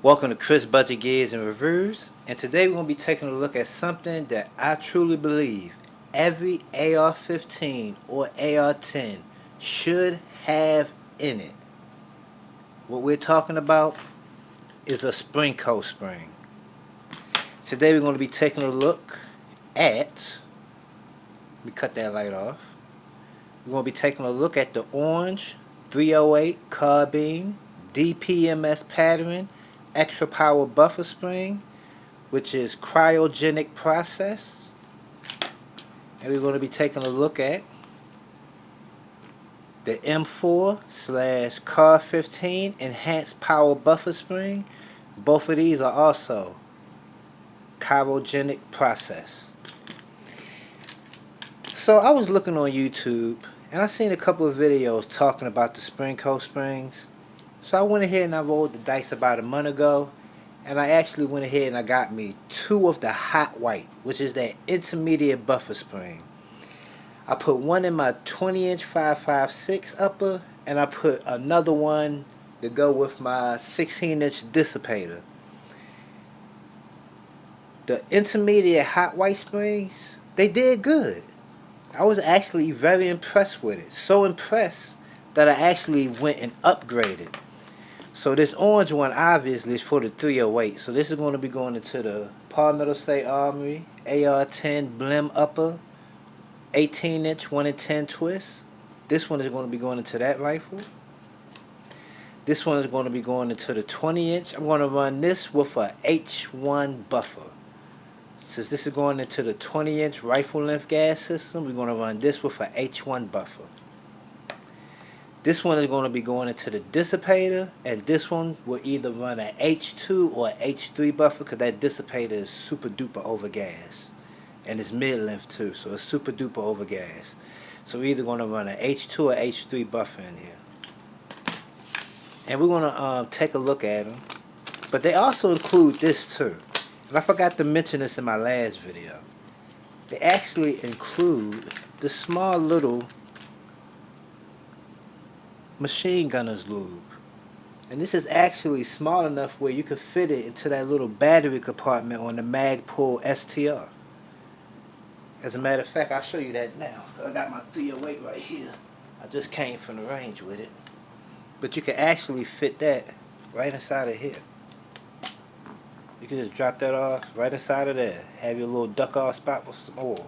Welcome to Chris Budget Gears and Reviews, and today we're going to be taking a look at something that I truly believe every AR15 or AR10 should have in it. What we're talking about is a Springco spring. Today we're going to be taking a look at, let me cut that light off, we're going to be taking a look at the orange 308 carbine DPMS pattern extra power buffer spring, which is cryogenic process, and we're going to be taking a look at the M4/CAR15 enhanced power buffer spring. Both of these are also cryogenic process. So I was looking on YouTube and I seen a couple of videos talking about the Springco springs. So I went ahead and I rolled the dice about a month ago, and I actually went ahead and I got me two of the hot white, which is that intermediate buffer spring. I put one in my 20-inch 5.56 upper, and I put another one to go with my 16-inch dissipator. The intermediate hot white springs, they did good. I was actually very impressed with it. So impressed that I actually went and upgraded. So this orange one obviously is for the 308. So this is going to be going into the Palmetto State Armory AR10 Blim Upper 18-inch 1-in-10 twist. This one is going to be going into that rifle. This one is going to be going into the 20-inch. I'm going to run this with a H1 buffer. Since this is going into the 20-inch rifle length gas system, we're going to run this with a H1 buffer. This one is going to be going into the dissipator, and this one will either run an H2 or an H3 buffer, because that dissipator is super duper over gas, and it's mid length too, so it's super duper over gas. So we're either going to run an H2 or H3 buffer in here, and we're going to take a look at them. But they also include this too, and I forgot to mention this in my last video. They actually include the small little machine gunner's lube, and this is actually small enough where you can fit it into that little battery compartment on the Magpul STR. As a matter of fact, I'll show you that now. I got my 308 right here. I just came from the range with it, but you can actually fit that right inside of here. You can just drop that off right inside of there. Have your little duck off spot with some oil.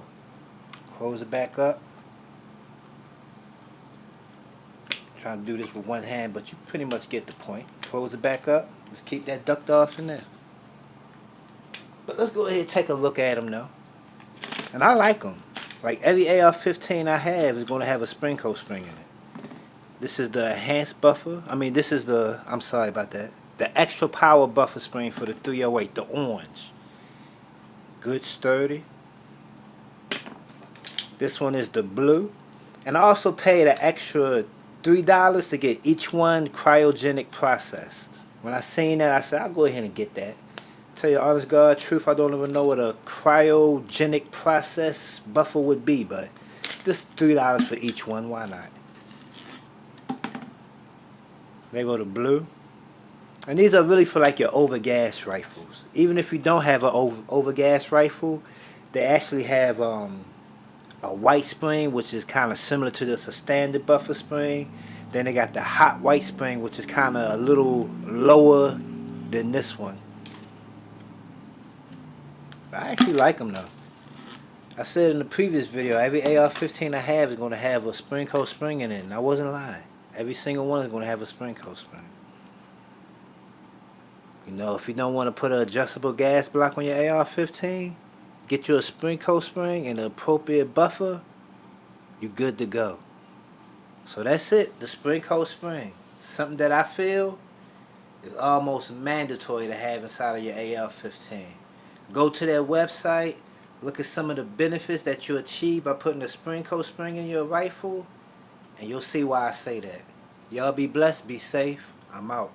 Close it back up. Trying to do this with one hand, but you pretty much get the point. Close it back up. Just keep that ducked off in there. But let's go ahead and take a look at them now. And I like them. Like every AR-15 I have is going to have a Springco spring in it. This is the enhanced buffer. This is the, I'm sorry about that, the extra power buffer spring for the 308, the orange. Good sturdy. This one is the blue. And I also paid an extra $3 to get each one cryogenic processed. When I seen that, I said, I'll go ahead and get that. Tell you honest God truth, I don't even know what a cryogenic process buffer would be, but just $3 for each one, why not? They go to blue. And these are really for like your overgas rifles. Even if you don't have an overgas rifle, they actually have a white spring, which is kind of similar to this, a standard buffer spring. Then they got the hot white spring, which is kind of a little lower than this one. I actually like them though. I said in the previous video, every AR-15 I have is going to have a Springco spring in it, and I wasn't lying. Every single one is going to have a Springco spring. You know, if you don't want to put an adjustable gas block on your AR-15, get you a Springco spring and the appropriate buffer, you're good to go. So that's it, the Springco spring. Something that I feel is almost mandatory to have inside of your AR-15. Go to their website, look at some of the benefits that you achieve by putting a Springco spring in your rifle, and you'll see why I say that. Y'all be blessed, be safe, I'm out.